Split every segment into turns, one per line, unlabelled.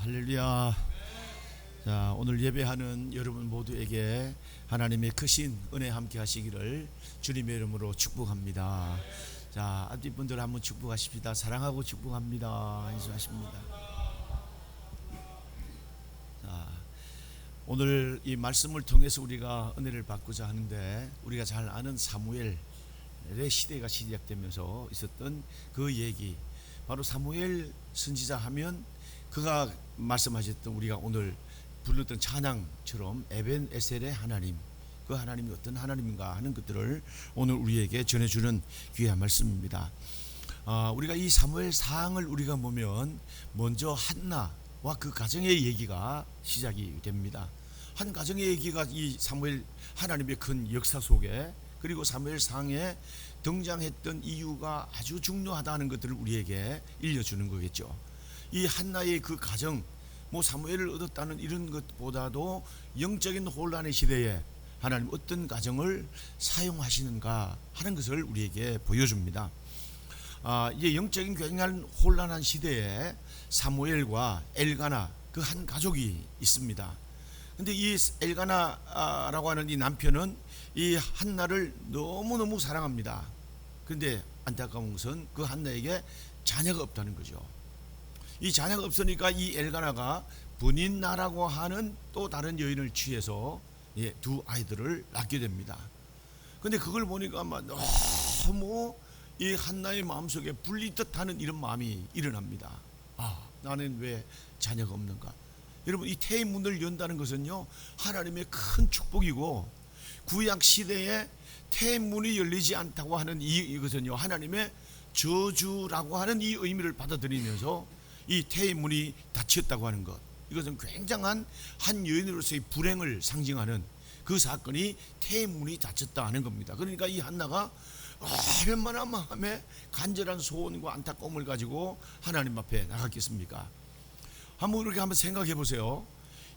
할렐루야. 자, 오늘 예배하는 여러분 모두에게 하나님의 크신 은혜 함께 하시기를 주님의 이름으로 축복합니다. 자, 앞뒷분들 한번 축복하십시다. 사랑하고 축복합니다. 인수하십니다. 자, 오늘 이 말씀을 통해서 우리가 은혜를 받고자 하는데, 우리가 잘 아는 사무엘의 시대가 시작되면서 있었던 그 얘기, 바로 사무엘 선지자 하면 그가 말씀하셨던, 우리가 오늘 불렀던 찬양처럼 에벤에셀의 하나님, 그 하나님이 어떤 하나님인가 하는 것들을 오늘 우리에게 전해주는 귀한 말씀입니다. 우리가 이 사무엘 상을 우리가 보면 먼저 한나와 그 가정의 얘기가 시작이 됩니다. 한 가정의 얘기가 이 사무엘 하나님의 큰 역사 속에, 그리고 사무엘 상에 등장했던 이유가 아주 중요하다는 것들을 우리에게 일러주는 거겠죠. 이 한나의 그 가정, 사무엘을 얻었다는 이런 것보다도 영적인 혼란의 시대에 하나님 어떤 가정을 사용하시는가 하는 것을 우리에게 보여줍니다. 이제 영적인 굉장히 혼란한 시대에 사무엘과 엘가나, 그 한 가족이 있습니다. 근데 이 엘가나라고 하는 이 남편은 이 한나를 너무너무 사랑합니다. 근데 안타까운 것은 그 한나에게 자녀가 없다는 거죠. 이 자녀가 없으니까 이 엘가나가 분인나라고 하는 또 다른 여인을 취해서 두 아이들을 낳게 됩니다. 근데 그걸 보니까 너무 이 한나의 마음속에 불리듯하는 이런 마음이 일어납니다. 나는 왜 자녀가 없는가? 여러분, 이 태의 문을 연다는 것은요, 하나님의 큰 축복이고, 구약 시대에 태의 문이 열리지 않다고 하는 이것은요, 하나님의 저주라고 하는 이 의미를 받아들이면서 이 태의 문이 닫혔다고 하는 것, 이것은 굉장한 한 여인으로서의 불행을 상징하는 그 사건이 태의 문이 닫혔다 하는 겁니다. 그러니까 이 한나가 얼마나 마음에 간절한 소원과 안타까움을 가지고 하나님 앞에 나갔겠습니까? 한번 생각해 보세요.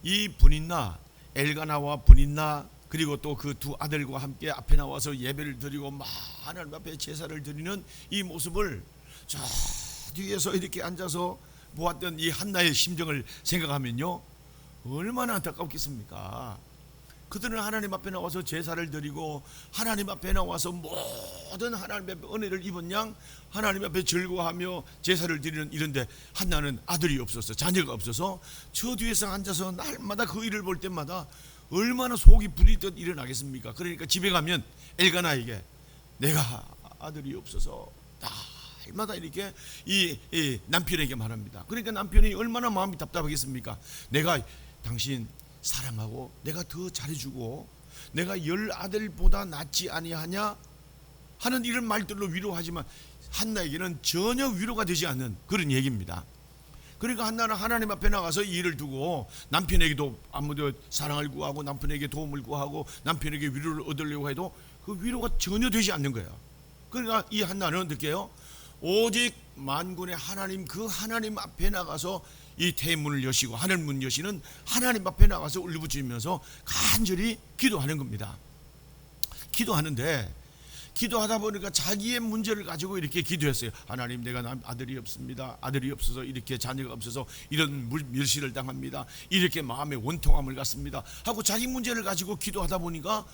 이 분인나, 엘가나와 분인나, 그리고 또 그 두 아들과 함께 앞에 나와서 예배를 드리고 하나님 앞에 제사를 드리는 이 모습을 저 뒤에서 이렇게 앉아서 보았던 이 한나의 심정을 생각하면요, 얼마나 안타깝겠습니까? 그들은 하나님 앞에 나와서 제사를 드리고 하나님 앞에 나와서 모든 하나님의 은혜를 입은 양 하나님 앞에 즐거워하며 제사를 드리는, 이런데 한나는 아들이 없어서, 자녀가 없어서 저 뒤에서 앉아서 날마다 그 일을 볼 때마다 얼마나 속이 부리듯 일어나겠습니까? 그러니까 집에 가면 엘가나에게 내가 아들이 없어서 날마다 이렇게 이 남편에게 말합니다. 그러니까 남편이 얼마나 마음이 답답하겠습니까? 내가 당신 사랑하고 내가 더 잘해주고 내가 10아들보다 낫지 아니하냐 하는 이런 말들로 위로하지만 한나에게는 전혀 위로가 되지 않는 그런 얘기입니다. 그러니까 한나는 하나님 앞에 나가서 이 일을 두고 남편에게도 아무도 사랑을 구하고 남편에게 도움을 구하고 남편에게 위로를 얻으려고 해도 그 위로가 전혀 되지 않는 거예요. 그러니까 이 한나는 어떻게 해요? 오직 만군의 하나님, 그 하나님 앞에 나가서 이 대문을 여시고 하늘문 여시는 하나님 앞에 나가서 울부짖으면서 간절히 기도하는 겁니다. 기도하다 보니까 자기의 문제를 가지고 이렇게 기도했어요. 하나님, 내가 아들이 없습니다. 아들이 없어서 이렇게 자녀가 없어서 이런 멸시를 당합니다. 이렇게 마음에 원통함을 갖습니다 하고 자기 문제를 가지고 기도하다 보니까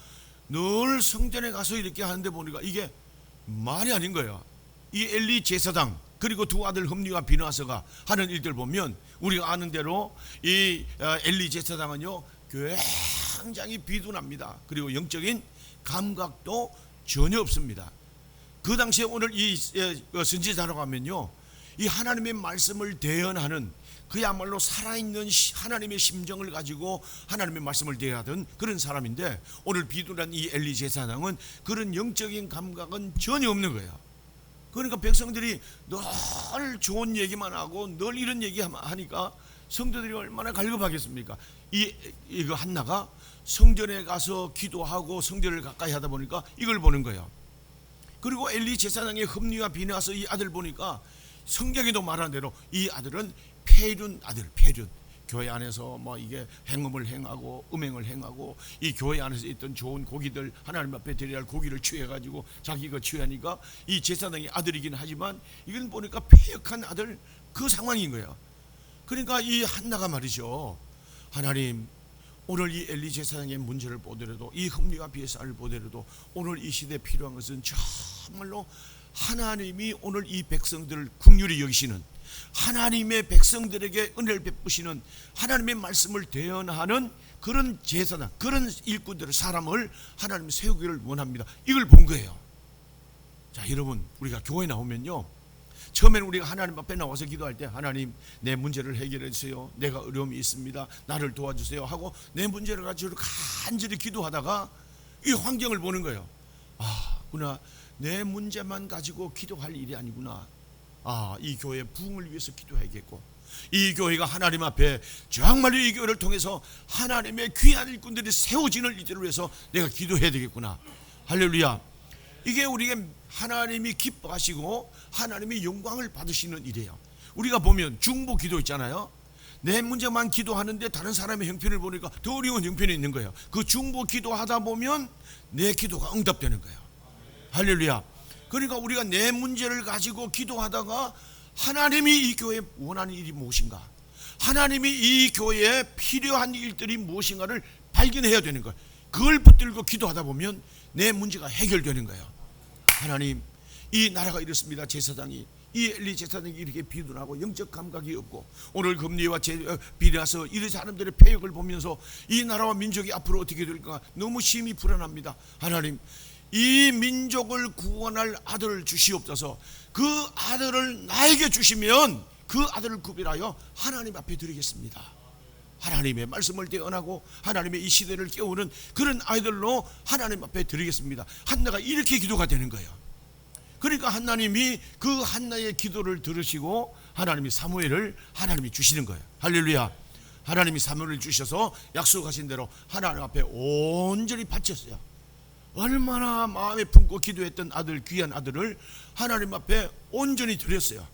늘 성전에 가서 이렇게 하는데 보니까 이게 말이 아닌 거예요. 이 엘리 제사장, 그리고 두 아들 홈리와 비나스가 하는 일들 보면 우리가 아는 대로 이 엘리 제사장은요, 굉장히 비둔합니다. 그리고 영적인 감각도 전혀 없습니다. 그 당시에 오늘 이 선지자로 가면요, 이 하나님의 말씀을 대언하는, 그야말로 살아있는 하나님의 심정을 가지고 하나님의 말씀을 대하던 그런 사람인데, 오늘 비둔한 이 엘리 제사장은 그런 영적인 감각은 전혀 없는 거예요. 그러니까 백성들이 늘 좋은 얘기만 하고 늘 이런 얘기 하니까 성도들이 얼마나 갈급하겠습니까? 이거 한나가 성전에 가서 기도하고 성전을 가까이 하다 보니까 이걸 보는 거예요. 그리고 엘리 제사장의 흠리와 비나스 이 아들 보니까 성경에도 말한 대로 이 아들은 폐륜 아들, 폐륜. 교회 안에서 이게 행음을 행하고 음행을 행하고 이 교회 안에서 있던 좋은 고기들, 하나님 앞에 드려야 할 고기를 취해가지고 자기가 취하니까 이 제사장의 아들이긴 하지만 이건 보니까 폐역한 아들, 그 상황인 거예요. 그러니까 이 한나가 말이죠, 하나님, 오늘 이 엘리 제사장의 문제를 보더라도, 이 흠리와 비에살을 보더라도 오늘 이 시대에 필요한 것은 정말로 하나님이 오늘 이 백성들을 긍휼히 여기시는, 하나님의 백성들에게 은혜를 베푸시는, 하나님의 말씀을 대언하는 그런 제사장, 그런 일꾼들을, 사람을 하나님 세우기를 원합니다. 이걸 본 거예요. 자, 여러분, 우리가 교회에 나오면요, 처음에는 우리가 하나님 앞에 나와서 기도할 때, 하나님, 내 문제를 해결해 주세요, 내가 어려움이 있습니다, 나를 도와주세요 하고 내 문제를 가지고 간절히 기도하다가 이 환경을 보는 거예요. 아, 구나, 내 문제만 가지고 기도할 일이 아니구나. 아, 이 교회의 부흥을 위해서 기도해야겠고, 이 교회가 하나님 앞에 정말로 이 교회를 통해서 하나님의 귀한 일꾼들이 세워지는 일들을 위해서 내가 기도해야 되겠구나. 할렐루야. 이게 우리가 하나님이 기뻐하시고 하나님이 영광을 받으시는 일이에요. 우리가 보면 중보 기도 있잖아요. 내 문제만 기도하는데 다른 사람의 형편을 보니까 더 어려운 형편이 있는 거예요. 그 중보 기도하다 보면 내 기도가 응답되는 거예요. 할렐루야. 그러니까 우리가 내 문제를 가지고 기도하다가 하나님이 이 교회에 원하는 일이 무엇인가, 하나님이 이 교회에 필요한 일들이 무엇인가를 발견해야 되는 거예요. 그걸 붙들고 기도하다 보면 내 문제가 해결되는 거예요. 하나님, 이 나라가 이렇습니다. 제사장이, 이 엘리 제사장이 이렇게 비둔하고 영적 감각이 없고 오늘 금리와 비례해서 이 사람들의 폐역을 보면서 이 나라와 민족이 앞으로 어떻게 될까 너무 심히 불안합니다. 하나님, 이 민족을 구원할 아들을 주시옵소서. 그 아들을 나에게 주시면 그 아들을 구별하여 하나님 앞에 드리겠습니다. 하나님의 말씀을 대언하고 하나님의 이 시대를 깨우는 그런 아이들로 하나님 앞에 드리겠습니다. 한나가 이렇게 기도가 되는 거예요. 그러니까 하나님이 그 한나의 기도를 들으시고 하나님이 사무엘을 하나님이 주시는 거예요. 할렐루야. 하나님이 사무엘을 주셔서 약속하신 대로 하나님 앞에 온전히 바쳤어요. 얼마나 마음에 품고 기도했던 아들, 귀한 아들을 하나님 앞에 온전히 드렸어요.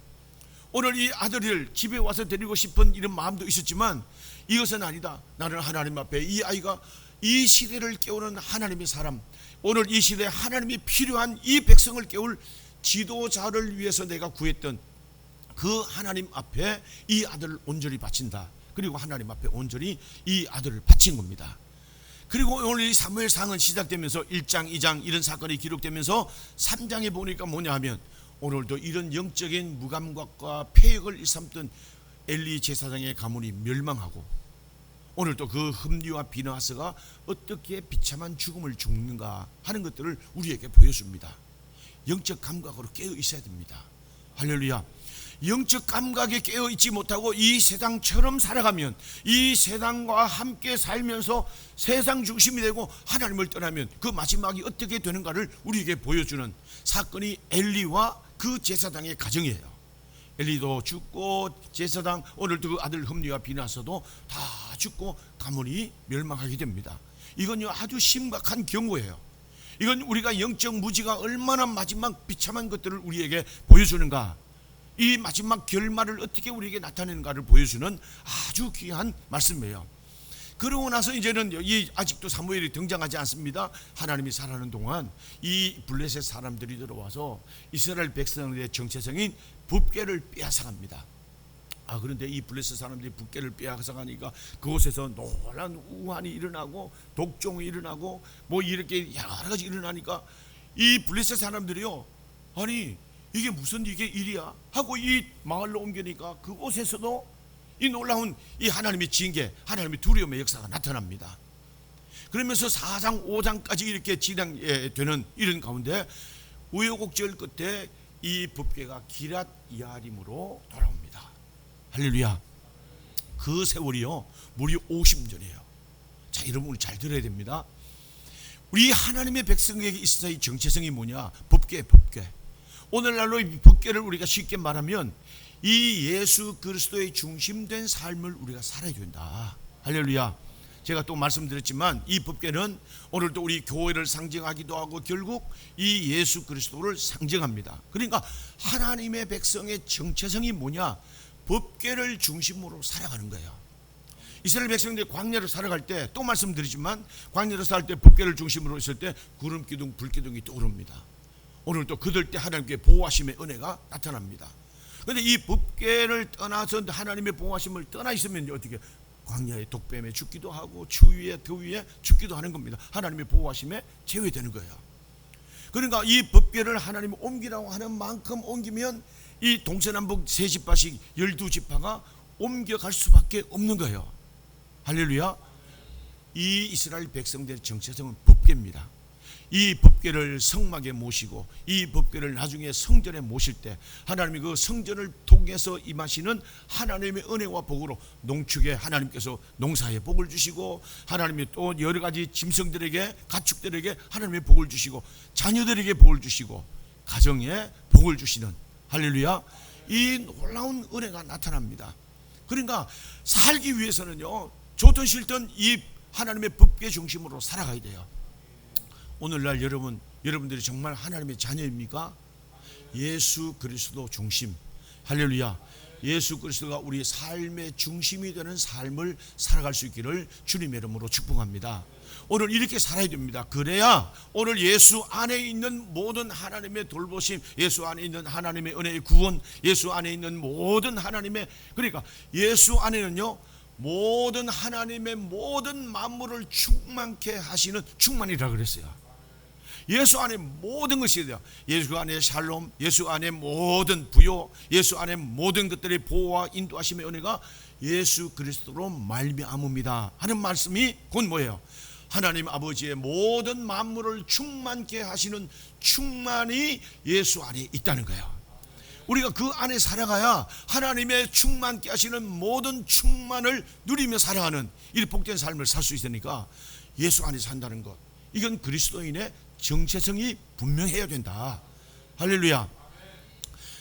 오늘 이 아들을 집에 와서 데리고 싶은 이런 마음도 있었지만 이것은 아니다. 나는 하나님 앞에 이 아이가 이 시대를 깨우는 하나님의 사람, 오늘 이 시대에 하나님이 필요한 이 백성을 깨울 지도자를 위해서 내가 구했던 그 하나님 앞에 이 아들을 온전히 바친다. 그리고 하나님 앞에 온전히 이 아들을 바친 겁니다. 그리고 오늘 이 사무엘상은 시작되면서 1장, 2장 이런 사건이 기록되면서 3장에 보니까 뭐냐 하면 오늘도 이런 영적인 무감각과 폐역을 일삼던 엘리 제사장의 가문이 멸망하고 오늘도 그 흠리와 비느하스가 어떻게 비참한 죽음을 죽는가 하는 것들을 우리에게 보여줍니다. 영적 감각으로 깨어 있어야 됩니다. 할렐루야. 영적 감각에 깨어 있지 못하고 이 세상처럼 살아가면, 이 세상과 함께 살면서 세상 중심이 되고 하나님을 떠나면 그 마지막이 어떻게 되는가를 우리에게 보여주는 사건이 엘리와 그 제사장의 가정이에요. 엘리도 죽고 제사장, 오늘도 그 아들 흠리와 비나서도 다 죽고 가문이 멸망하게 됩니다. 이건요 아주 심각한 경고예요. 이건 우리가 영적 무지가 얼마나 마지막 비참한 것들을 우리에게 보여주는가, 이 마지막 결말을 어떻게 우리에게 나타내는가를 보여주는 아주 귀한 말씀이에요. 그러고 나서 이제는 아직도 사무엘이 등장하지 않습니다. 하나님이 살아가는 동안 이 블레셋 사람들이 들어와서 이스라엘 백성들의 정체성인 붓게를 빼앗아갑니다. 그런데 이 블레셋 사람들이 붓게를 빼앗아가니까 그곳에서 놀라운 우환이 일어나고 독종이 일어나고 뭐 이렇게 여러 가지 일어나니까 이 블레셋 사람들이요, 아니 이게 무슨 이게 일이야 하고 이 마을로 옮기니까 그곳에서도 이 놀라운 이 하나님의 징계, 하나님의 두려움의 역사가 나타납니다. 그러면서 4장 5장까지 이렇게 진행되는 이런 가운데 우여곡절 끝에 이 붓게가 기랏 야림으로 돌아옵니다. 할렐루야. 그 세월이요 무려 50년이에요. 자, 여러분 우리 잘 들어야 됩니다. 우리 하나님의 백성에게 있어서 이 정체성이 뭐냐? 붓게. 오늘날로 이 붓게를 우리가 쉽게 말하면 이 예수 그리스도의 중심된 삶을 우리가 살아야 된다. 할렐루야. 제가 또 말씀드렸지만 이 붓게는 오늘도 우리 교회를 상징하기도 하고 결국 이 예수 그리스도를 상징합니다. 그러니까 하나님의 백성의 정체성이 뭐냐? 붓게를 중심으로 살아가는 거예요. 이스라엘 백성들이 광야를 살아갈 때 또 말씀드리지만 광야를 살아갈 때 붓게를 중심으로 있을 때 구름 기둥, 불 기둥이 떠오릅니다. 오늘도 그들 때 하나님께 보호하심의 은혜가 나타납니다. 그런데 이 법궤를 떠나서 하나님의 보호하심을 떠나 있으면 어떻게 광야의 독뱀에 죽기도 하고 추위에 더위에 죽기도 하는 겁니다. 하나님의 보호하심에 제외되는 거예요. 그러니까 이 법궤를 하나님이 옮기라고 하는 만큼 옮기면 이 동서남북 세 지파씩 12지파가 옮겨갈 수밖에 없는 거예요. 할렐루야. 이 이스라엘 백성들의 정체성은 법궤입니다. 이 법궤를 성막에 모시고 이 법궤를 나중에 성전에 모실 때 하나님이 그 성전을 통해서 임하시는 하나님의 은혜와 복으로 농축에 하나님께서 농사에 복을 주시고, 하나님이 또 여러 가지 짐승들에게 가축들에게 하나님의 복을 주시고, 자녀들에게 복을 주시고, 가정에 복을 주시는, 할렐루야, 이 놀라운 은혜가 나타납니다. 그러니까 살기 위해서는요, 좋든 싫든 이 하나님의 법궤 중심으로 살아가야 돼요. 오늘날 여러분들이 정말 하나님의 자녀입니까? 예수 그리스도 중심, 할렐루야, 예수 그리스도가 우리 삶의 중심이 되는 삶을 살아갈 수 있기를 주님의 이름으로 축복합니다. 오늘 이렇게 살아야 됩니다. 그래야 오늘 예수 안에 있는 모든 하나님의 돌보심, 예수 안에 있는 하나님의 은혜의 구원, 예수 안에 있는 모든 하나님의, 그러니까 예수 안에는요 모든 하나님의 모든 만물을 충만케 하시는 충만이라 그랬어요. 예수 안에 모든 것이 돼요. 예수 안에 샬롬, 예수 안에 모든 부요, 예수 안에 모든 것들의 보호와 인도하심의 은혜가 예수 그리스도로 말미암습니다 하는 말씀이 곧 뭐예요? 하나님 아버지의 모든 만물을 충만케 하시는 충만이 예수 안에 있다는 거예요. 우리가 그 안에 살아가야 하나님의 충만케 하시는 모든 충만을 누리며 살아가는 이 복된 삶을 살 수 있으니까 예수 안에 산다는 것, 이건 그리스도인의 정체성이 분명해야 된다. 할렐루야.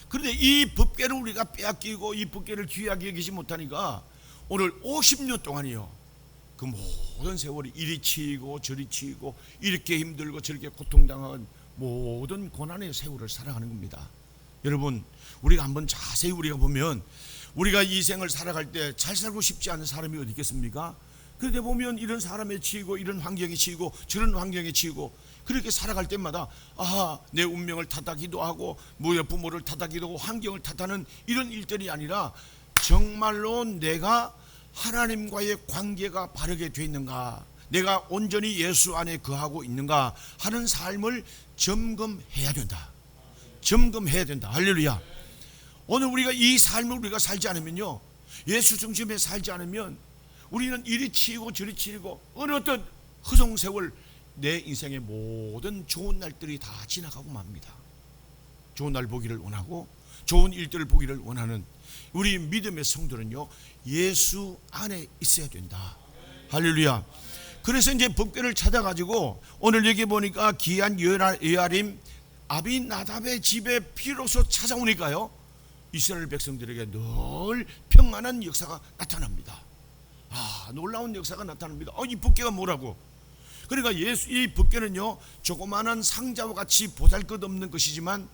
그런데 이 법궤를 우리가 빼앗기고 이 법궤를 귀하게 여기지 못하니까 오늘 50년 동안이요, 그 모든 세월이 이리 치이고 저리 치이고 이렇게 힘들고 저렇게 고통당한 모든 고난의 세월을 살아가는 겁니다. 여러분, 우리가 한번 자세히 우리가 보면 우리가 이 생을 살아갈 때 잘 살고 싶지 않은 사람이 어디 있겠습니까? 그런데 보면 이런 사람에 치이고 이런 환경에 치이고 저런 환경에 치이고 그렇게 살아갈 때마다 아하, 내 운명을 탓하기도 하고 부모를 탓하기도 하고 환경을 탓하는 이런 일들이 아니라 정말로 내가 하나님과의 관계가 바르게 되어 있는가, 내가 온전히 예수 안에 거하고 있는가 하는 삶을 점검해야 된다. 점검해야 된다. 할렐루야. 오늘 우리가 이 삶을 우리가 살지 않으면요, 예수 중심에 살지 않으면 우리는 이리 치이고 저리 치이고 어느 어떤 허송세월 내 인생의 모든 좋은 날들이 다 지나가고 맙니다. 좋은 날 보기를 원하고 좋은 일들을 보기를 원하는 우리 믿음의 성도는요, 예수 안에 있어야 된다. 할렐루야. 그래서 이제 법궤를 찾아가지고 오늘 여기 보니까 귀한 여아림 아비나답의 집에 비로소 찾아오니까요, 이스라엘 백성들에게 늘 평안한 역사가 나타납니다. 놀라운 역사가 나타납니다. 이 법궤가 뭐라고? 그러니까 이 법궤는요, 조그마한 상자와 같이 보잘것없는 것이지만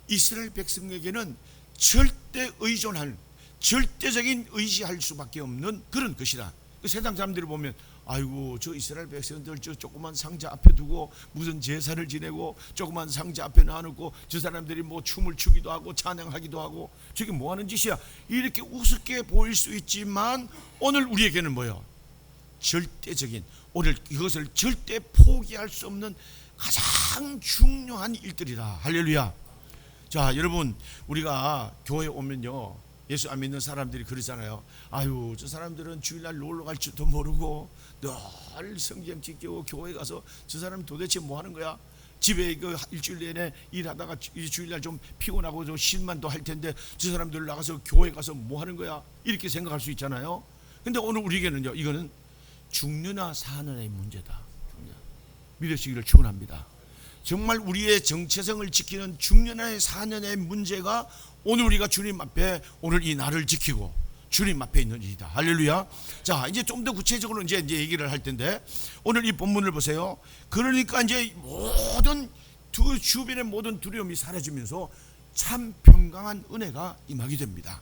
이스라엘 백성에게는 절대 의존할, 절대적인 의지할 수밖에 없는 그런 것이다. 그 세상 사람들이 보면 아이고, 저 이스라엘 백성들 저 조그만 상자 앞에 두고 무슨 제사를 지내고 조그만 상자 앞에 놔놓고 저 사람들이 뭐 춤을 추기도 하고 찬양하기도 하고 저게 뭐 하는 짓이야, 이렇게 우습게 보일 수 있지만 오늘 우리에게는 뭐예요? 절대적인, 오늘 이것을 절대 포기할 수 없는 가장 중요한 일들이다. 할렐루야. 자, 여러분, 우리가 교회에 오면요, 예수 안 믿는 사람들이 그러잖아요. 아유, 저 사람들은 주일날 놀러 갈 줄도 모르고 늘 성경 지키고 교회 가서 저 사람 도대체 뭐 하는 거야? 집에 그 일주일 내내 일하다가 주일날 좀 피곤하고 좀 쉴만도 할 텐데 저 사람들 나가서 교회 가서 뭐 하는 거야? 이렇게 생각할 수 있잖아요. 근데 오늘 우리에게는요, 이거는 죽느냐 사느냐의 문제다. 믿으시기를 축원합니다. 정말 우리의 정체성을 지키는 죽느냐 사느냐의 문제가 오늘 우리가 주님 앞에 오늘 이 날을 지키고 주님 앞에 있는 일이다. 할렐루야. 자, 이제 좀 더 구체적으로 이제 얘기를 할 텐데 오늘 이 본문을 보세요. 그러니까 이제 모든 주변의 모든 두려움이 사라지면서 참 평강한 은혜가 임하게 됩니다.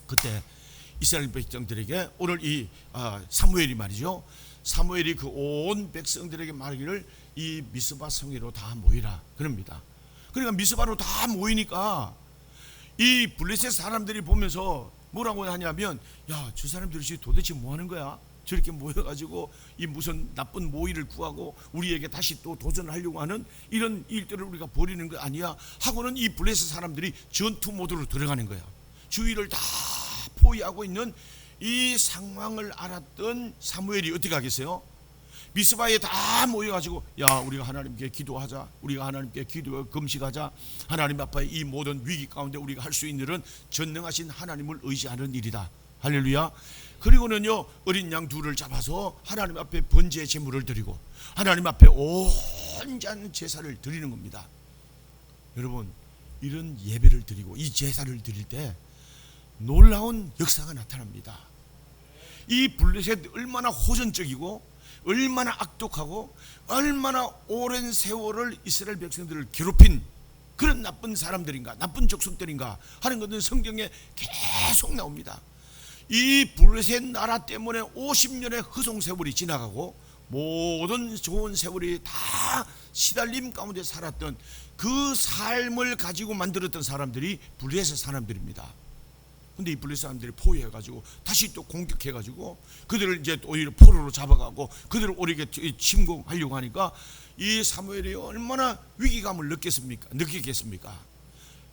그때 이스라엘 백성들에게 오늘 이 사무엘이 말이죠, 사무엘이 그 온 백성들에게 말하기를 이 미스바 성회로 다 모이라 그럽니다. 그러니까 미스바로 다 모이니까 이 블레셋 사람들이 보면서 뭐라고 하냐면, 야, 저 사람들이 도대체 뭐 하는 거야? 저렇게 모여가지고 이 무슨 나쁜 모의를 구하고 우리에게 다시 또 도전하려고 하는 이런 일들을 우리가 벌이는 거 아니야? 하고는 이 블레셋 사람들이 전투 모드로 들어가는 거야. 주위를 다 포위하고 있는 이 상황을 알았던 사무엘이 어떻게 하겠어요? 미스바에 다 모여가지고, 야, 우리가 하나님께 기도하자, 우리가 하나님께 기도 금식하자, 하나님 앞에 이 모든 위기 가운데 우리가 할 수 있는 일은 전능하신 하나님을 의지하는 일이다. 할렐루야. 그리고는요, 어린 양 둘을 잡아서 하나님 앞에 번제의 제물을 드리고 하나님 앞에 온전한 제사를 드리는 겁니다. 여러분, 이런 예배를 드리고 이 제사를 드릴 때 놀라운 역사가 나타납니다. 이 블레셋 얼마나 호전적이고 얼마나 악독하고 얼마나 오랜 세월을 이스라엘 백성들을 괴롭힌 그런 나쁜 사람들인가, 나쁜 족속들인가 하는 것은 성경에 계속 나옵니다. 이 블레셋 나라 때문에 50년의 허송 세월이 지나가고 모든 좋은 세월이 다 시달림 가운데 살았던 그 삶을 가지고 만들었던 사람들이 블레셋 사람들입니다. 근데 이 블레셋 사람들이 포위해가지고 다시 또 공격해가지고 그들을 이제 오히려 포로로 잡아가고 그들을 오히려 침공하려고 하니까 이 사무엘이 얼마나 위기감을 느끼겠습니까?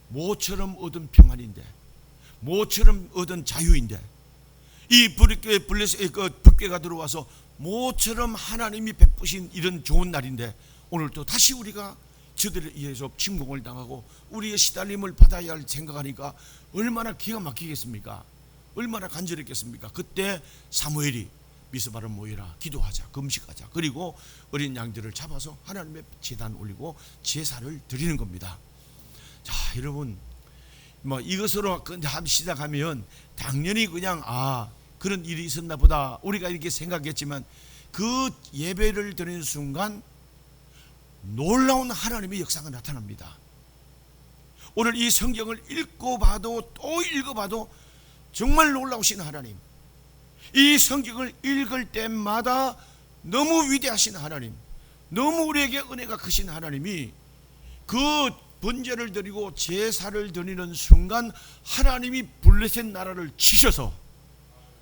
모처럼 얻은 평안인데, 모처럼 얻은 자유인데, 이 블레셋 북괴가 들어와서 모처럼 하나님이 베푸신 이런 좋은 날인데 오늘 또 다시 우리가 저들에 의해서 침공을 당하고 우리의 시달림을 받아야 할 생각하니까 얼마나 기가 막히겠습니까? 얼마나 간절했겠습니까? 그때 사무엘이 미스바를 모이라, 기도하자, 금식하자, 그리고 어린 양들을 잡아서 하나님의 제단 올리고 제사를 드리는 겁니다. 자, 여러분, 뭐 이것으로 시작하면 당연히 그냥 그런 일이 있었나 보다 우리가 이렇게 생각했지만 그 예배를 드리는 순간 놀라운 하나님의 역사가 나타납니다. 오늘 이 성경을 읽고 봐도 또 읽어봐도 정말 놀라우신 하나님, 이 성경을 읽을 때마다 너무 위대하신 하나님, 너무 우리에게 은혜가 크신 하나님이 그 번제를 드리고 제사를 드리는 순간 하나님이 블레셋 나라를 치셔서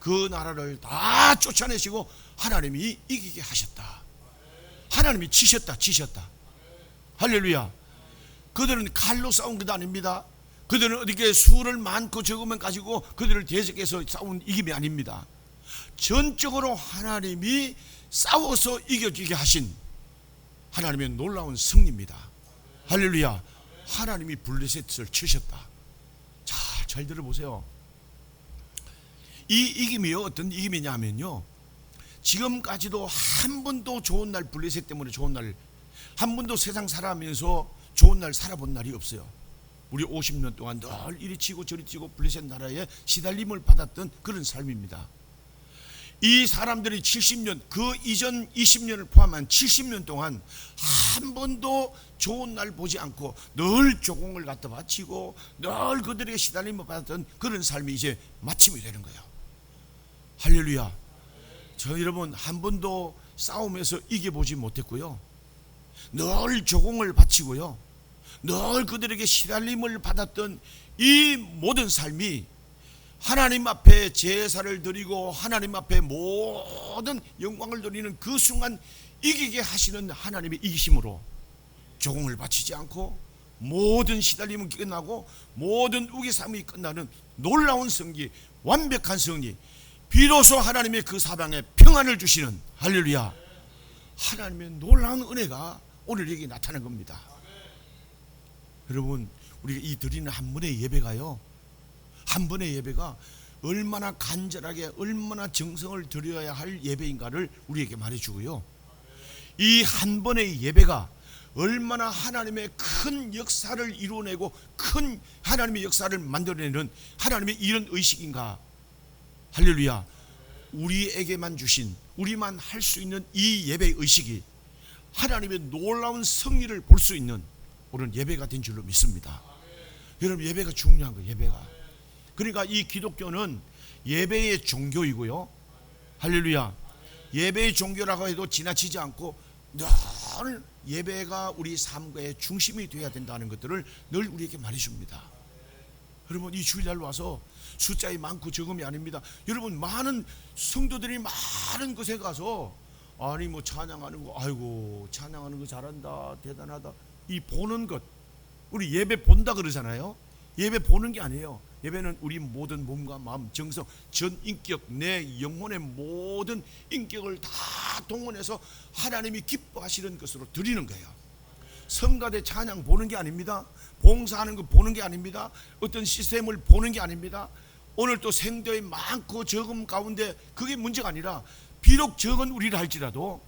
그 나라를 다 쫓아내시고 하나님이 이기게 하셨다. 하나님이 치셨다. 할렐루야. 그들은 칼로 싸운 것도 아닙니다. 그들은 어디게 수를 많고 적으면 가지고 그들을 대적해서 싸운 이김이 아닙니다. 전적으로 하나님이 싸워서 이겨지게 하신 하나님의 놀라운 승리입니다. 할렐루야. 하나님이 블레셋을 치셨다. 자, 잘 들어보세요. 이 이김이요, 어떤 이김이냐면요, 지금까지도 한 번도 좋은 날, 블레셋 때문에 좋은 날, 한 번도 세상 살아가면서 좋은 날 살아본 날이 없어요. 우리 50년 동안 늘 이리 치고 저리 치고 블레셋 나라에 시달림을 받았던 그런 삶입니다. 이 사람들이 70년, 그 이전 20년을 포함한 70년 동안 한 번도 좋은 날 보지 않고 늘 조공을 갖다 바치고 늘 그들에게 시달림을 받았던 그런 삶이 이제 마침이 되는 거예요. 할렐루야. 저 여러분, 한 번도 싸움에서 이겨보지 못했고요, 늘 조공을 바치고요, 늘 그들에게 시달림을 받았던 이 모든 삶이 하나님 앞에 제사를 드리고 하나님 앞에 모든 영광을 드리는 그 순간 이기게 하시는 하나님의 이기심으로 조공을 바치지 않고 모든 시달림은 끝나고 모든 우기삼이 끝나는 놀라운 승리, 완벽한 승리, 비로소 하나님의 그 사방에 평안을 주시는, 할렐루야, 하나님의 놀라운 은혜가 오늘 여기 나타난 겁니다. 여러분, 우리가 이 드리는 한 번의 예배가요, 한 번의 예배가 얼마나 간절하게 얼마나 정성을 들여야 할 예배인가를 우리에게 말해주고요, 이 한 번의 예배가 얼마나 하나님의 큰 역사를 이루어내고 큰 하나님의 역사를 만들어내는 하나님의 이런 의식인가. 할렐루야. 우리에게만 주신, 우리만 할 수 있는 이 예배의 의식이 하나님의 놀라운 승리를 볼 수 있는 오늘 예배가 된 줄로 믿습니다. 여러분, 예배가 중요한 거예요. 예배가. 그러니까 이 기독교는 예배의 종교이고요, 할렐루야, 예배의 종교라고 해도 지나치지 않고 늘 예배가 우리 삶의 중심이 되어야 된다는 것들을 늘 우리에게 말해줍니다. 여러분 이 주일날 와서 숫자이 많고 적음이 아닙니다. 여러분 많은 성도들이 많은 곳에 가서 아니 뭐 찬양하는 거 아이고 찬양하는 거 잘한다 대단하다 이 보는 것 우리 예배 본다 그러잖아요. 예배 보는 게 아니에요. 예배는 우리 모든 몸과 마음 정성 전 인격 내 영혼의 모든 인격을 다 동원해서 하나님이 기뻐하시는 것으로 드리는 거예요. 성가대 찬양 보는 게 아닙니다. 봉사하는 거 보는 게 아닙니다. 어떤 시스템을 보는 게 아닙니다. 오늘 또 생도에 많고 적음 가운데 그게 문제가 아니라 비록 적은 우리라 할지라도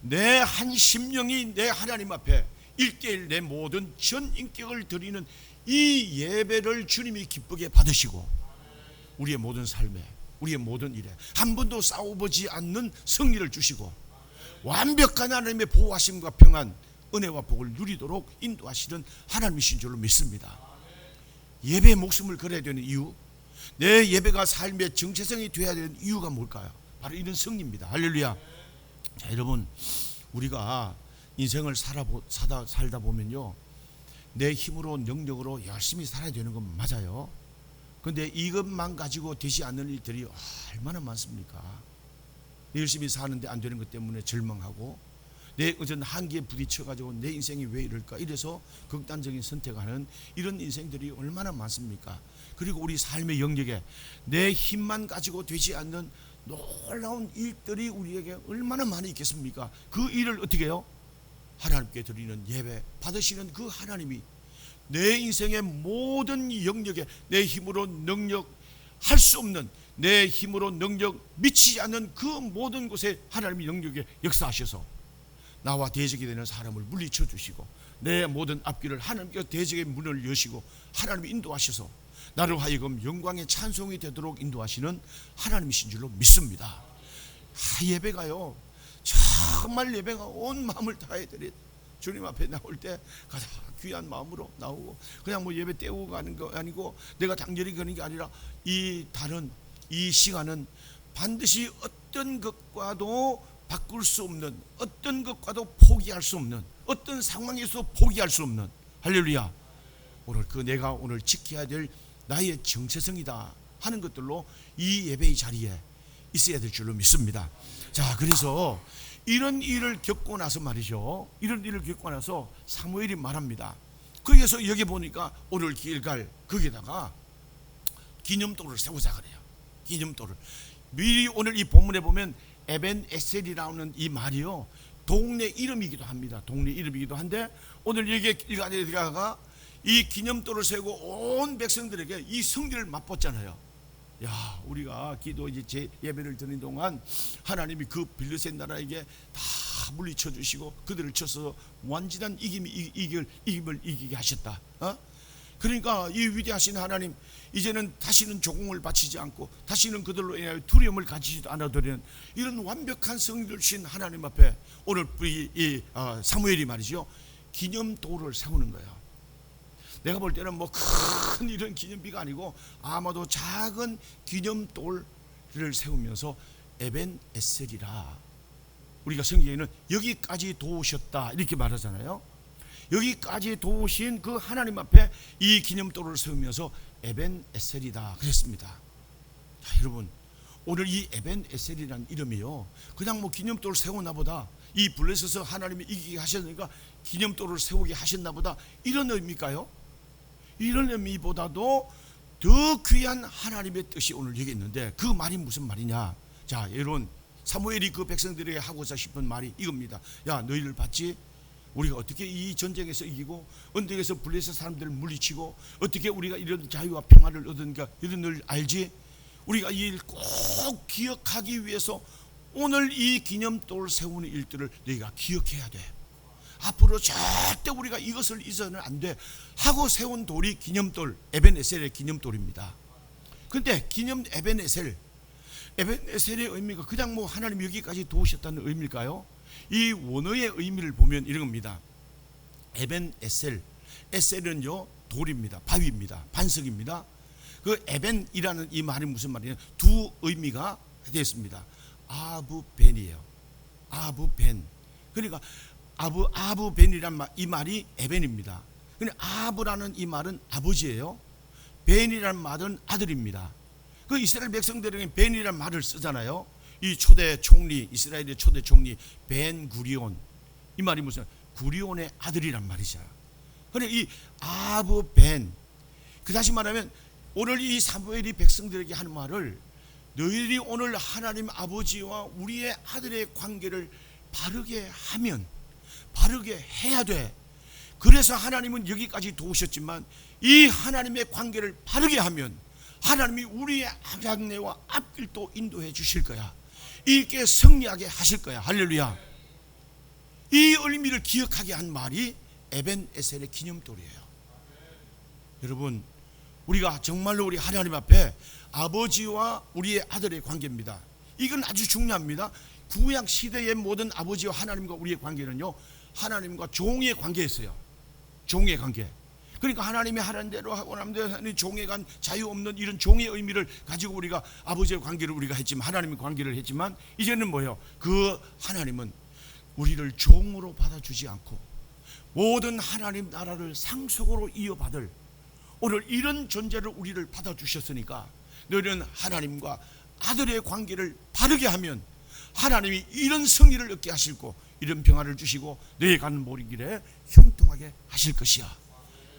내 한 심령이 내 하나님 앞에 1:1 내 모든 전 인격을 드리는 이 예배를 주님이 기쁘게 받으시고 우리의 모든 삶에 우리의 모든 일에 한 번도 싸워보지 않는 승리를 주시고 완벽한 하나님의 보호하심과 평안 은혜와 복을 누리도록 인도하시는 하나님이신 줄로 믿습니다. 예배에 목숨을 걸어야 되는 이유, 내 예배가 삶의 정체성이 되어야 되는 이유가 뭘까요? 바로 이런 승리입니다. 할렐루야. 자, 여러분 우리가 인생을 살다 보면요 내 힘으로 능력으로 열심히 살아야 되는 건 맞아요. 그런데 이것만 가지고 되지 않는 일들이 얼마나 많습니까? 열심히 사는데 안 되는 것 때문에 절망하고 내 어떤 한계에 부딪혀가지고 내 인생이 왜 이럴까 이래서 극단적인 선택하는 이런 인생들이 얼마나 많습니까? 그리고 우리 삶의 영역에 내 힘만 가지고 되지 않는 놀라운 일들이 우리에게 얼마나 많이 있겠습니까? 그 일을 어떻게 해요? 하나님께 드리는 예배 받으시는 그 하나님이 내 인생의 모든 영역에 내 힘으로 능력 할 수 없는 내 힘으로 능력 미치지 않는 그 모든 곳에 하나님이 영역에 역사하셔서 나와 대적이 되는 사람을 물리쳐 주시고 내 모든 앞길을 하나님께서 대적의 문을 여시고 하나님이 인도하셔서 나를 하여금 영광의 찬송이 되도록 인도하시는 하나님이신 줄로 믿습니다. 예배가요 정말 예배가 온 마음을 다해 드린 주님 앞에 나올 때 가장 귀한 마음으로 나오고 그냥 뭐 예배 때우고 가는 거 아니고 내가 당연히 가는 게 아니라 이 시간은 반드시 어떤 것과도 바꿀 수 없는 어떤 것과도 포기할 수 없는 어떤 상황에서 포기할 수 없는 할렐루야 오늘 내가 오늘 지켜야 될 나의 정체성이다 하는 것들로 이 예배의 자리에 있어야 될 줄로 믿습니다. 자, 그래서 이런 일을 겪고 나서 말이죠. 이런 일을 겪고 나서 사무엘이 말합니다. 거기에서 여기 보니까 오늘 길갈 거기다가 기념돌을 세우자 그래요. 기념돌을 미리 오늘 이 본문에 보면 에벤 에셀이라는 이 말이요 동네 이름이기도 합니다. 동네 이름이기도 한데 오늘 여기에 길갈에다가 이 기념돌을 세우고 온 백성들에게 이 승리를 맛봤잖아요. 야, 우리가 기도 이제 예배를 드리는 동안 하나님이 그 빌르셋 나라에게 다 물리쳐 주시고 그들을 쳐서 완전한 이김을 이기게 하셨다. 그러니까 이 위대하신 하나님 이제는 다시는 조공을 바치지 않고 다시는 그들로 인하여 두려움을 가지지도 않아도 되는 이런 완벽한 승리를 주신 하나님 앞에 오늘 사무엘이 말이죠 기념돌을 세우는 거예요. 내가 볼 때는 뭐 큰 이런 기념비가 아니고 아마도 작은 기념돌을 세우면서 에벤 에셀이라 우리가 성경에는 여기까지 도우셨다 이렇게 말하잖아요. 여기까지 도우신 그 하나님 앞에 이 기념돌을 세우면서 에벤 에셀이다 그랬습니다. 자, 여러분 오늘 이 에벤 에셀이라는 이름이요 그냥 뭐 기념돌을 세우나 보다 이 블레셋에서 하나님이 이기게 하셨으니까 기념돌을 세우게 하셨나 보다 이런 의미일까요? 이런 의미보다도 더 귀한 하나님의 뜻이 오늘 여기 있는데 그 말이 무슨 말이냐. 자, 여러분 사무엘이 그 백성들에게 하고자 싶은 말이 이겁니다. 야, 너희를 봤지? 우리가 어떻게 이 전쟁에서 이기고 언덕에서 블레셋 사람들을 물리치고 어떻게 우리가 이런 자유와 평화를 얻은가 이런 걸 알지? 우리가 이 일 꼭 기억하기 위해서 오늘 이 기념돌을 세우는 일들을 너희가 기억해야 돼. 앞으로 절대 우리가 이것을 잊어서는 안 돼 하고 세운 돌이 기념돌 에벤에셀의 기념돌입니다. 그런데 에벤에셀의 의미가 그냥 뭐 하나님 여기까지 도우셨다는 의미일까요? 이 원어의 의미를 보면 이런 겁니다. 에벤에셀 에셀은요 돌입니다. 바위입니다. 반석입니다. 그 에벤이라는 이 말이 무슨 말이냐 두 의미가 되어 있습니다. 아브벤이에요. 아브벤 그러니까 아브벤이란 이 말이 에벤입니다. 근데 아브라는 이 말은 아버지예요. 벤이라는 말은 아들입니다. 그 이스라엘 백성들에게 벤이라는 말을 쓰잖아요. 이 초대 총리, 이스라엘의 초대 총리 벤 구리온, 이 말이 무슨 구리온의 아들이란 말이죠. 그래 이 아브 벤, 그 다시 말하면 오늘 이 사무엘이 백성들에게 하는 말을, 너희들이 오늘 하나님 아버지와 우리의 아들의 관계를 바르게 하면, 바르게 해야 돼. 그래서 하나님은 여기까지 도우셨지만 이 하나님의 관계를 바르게 하면 하나님이 우리의 앞장내와 앞길도 인도해 주실 거야. 이게 승리하게 하실 거야. 할렐루야. 이 의미를 기억하게 한 말이 에벤에셀의 기념돌이에요. 여러분, 우리가 정말로 우리 하나님 앞에 아버지와 우리의 아들의 관계입니다. 이건 아주 중요합니다. 구약 시대의 모든 아버지와 하나님과 우리의 관계는요, 하나님과 종의 관계였어요. 종의 관계. 그러니까 하나님이 하라는 대로 하고 남들 종에 간 자유 없는 이런 종의 의미를 가지고 우리가 아버지의 관계를 우리가 했지만, 하나님의 관계를 했지만, 이제는 뭐예요? 그 하나님은 우리를 종으로 받아주지 않고 모든 하나님 나라를 상속으로 이어받을 오늘 이런 존재를 우리를 받아주셨으니까, 너희는 하나님과 아들의 관계를 바르게 하면 하나님이 이런 승리를 얻게 하시고 이런 평화를 주시고 너희 가는 모든 길에 형통하게 하실 것이야.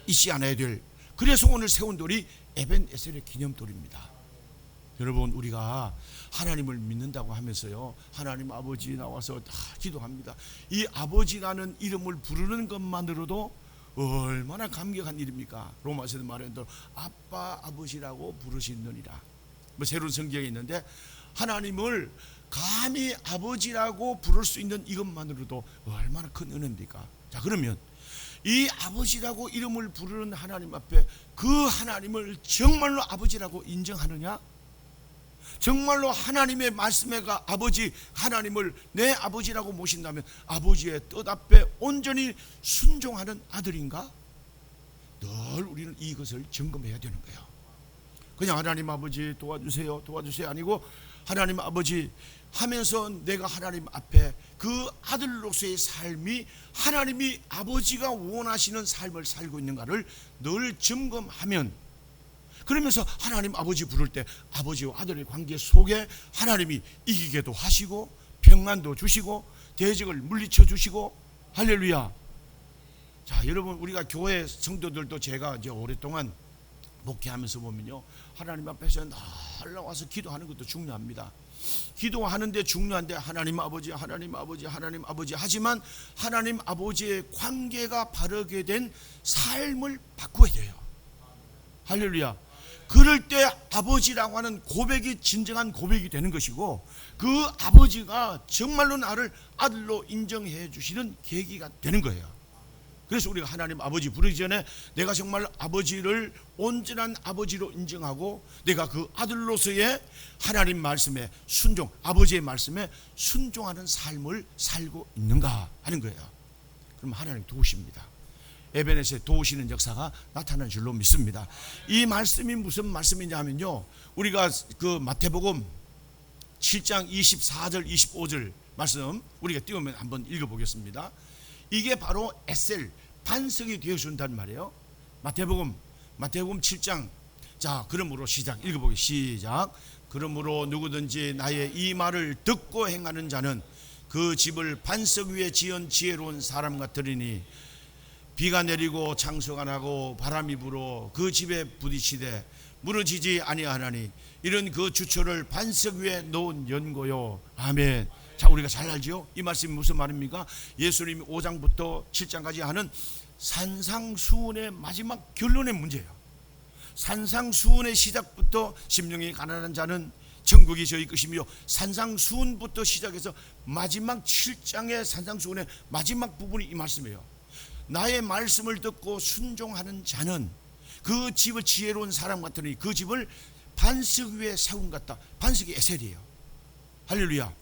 잊지 않아야 될, 그래서 오늘 세운 돌이 에벤에셀의 기념돌입니다. 여러분, 우리가 하나님을 믿는다고 하면서요, 하나님 아버지 나와서 다 기도합니다. 이 아버지라는 이름을 부르는 것만으로도 얼마나 감격한 일입니까? 로마서에도 말하는 대로 아빠 아버지라고 부르시느니라. 뭐 새로운 성경에 있는데, 하나님을 감히 아버지라고 부를 수 있는 이것만으로도 얼마나 큰 은혜입니까? 자, 그러면 이 아버지라고 이름을 부르는 하나님 앞에 그 하나님을 정말로 아버지라고 인정하느냐? 정말로 하나님의 말씀에가 아버지 하나님을 내 아버지라고 모신다면 아버지의 뜻 앞에 온전히 순종하는 아들인가? 늘 우리는 이것을 점검해야 되는 거예요. 그냥 하나님 아버지 도와주세요, 도와주세요 아니고, 하나님 아버지 하면서 내가 하나님 앞에 그 아들로서의 삶이 하나님이 아버지가 원하시는 삶을 살고 있는가를 늘 점검하면, 그러면서 하나님 아버지 부를 때 아버지와 아들의 관계 속에 하나님이 이기게도 하시고 평안도 주시고 대적을 물리쳐 주시고, 할렐루야. 자, 여러분, 우리가 교회 성도들도 제가 이제 오랫동안 목회하면서 보면요, 하나님 앞에서 날 나와서 기도하는 것도 중요합니다. 기도하는데 중요한데 하나님 아버지, 하나님 아버지, 하나님 아버지 하지만 하나님 아버지의 관계가 바르게 된 삶을 바꿔야 돼요. 할렐루야. 그럴 때 아버지라고 하는 고백이 진정한 고백이 되는 것이고, 그 아버지가 정말로 나를 아들로 인정해 주시는 계기가 되는 거예요. 그래서 우리가 하나님 아버지 부르기 전에 내가 정말 아버지를 온전한 아버지로 인정하고 내가 그 아들로서의 하나님 말씀에 순종, 아버지의 말씀에 순종하는 삶을 살고 있는가 하는 거예요. 그럼 하나님 도우십니다. 에벤에서의 도우시는 역사가 나타나는 줄로 믿습니다. 이 말씀이 무슨 말씀이냐면요, 우리가 그 마태복음 7장 24절 25절 말씀 우리가 띄우면 한번 읽어보겠습니다. 이게 바로 에셀, 반석이 되어준다는 말이에요. 마태복음 7장. 자, 그러므로 시작, 읽어보기 시작. 그러므로 누구든지 나의 이 말을 듣고 행하는 자는 그 집을 반석 위에 지은 지혜로운 사람 같으리니 비가 내리고 창수가 나고 바람이 불어 그 집에 부딪히되 무너지지 아니하나니 이런 그 주초를 반석 위에 놓은 연고요. 아멘. 자, 우리가 잘 알죠? 이 말씀이 무슨 말입니까? 예수님이 5장부터 7장까지 하는 산상수훈의 마지막 결론의 문제예요. 산상수훈의 시작부터 심령이 가난한 자는 천국이 저희 것이며, 산상수훈부터 시작해서 마지막 7장의 산상수훈의 마지막 부분이 이 말씀이에요. 나의 말씀을 듣고 순종하는 자는 그 집을 지혜로운 사람 같으니 그 집을 반석 위에 세운 것 같다. 반석이 에셀이에요. 할렐루야.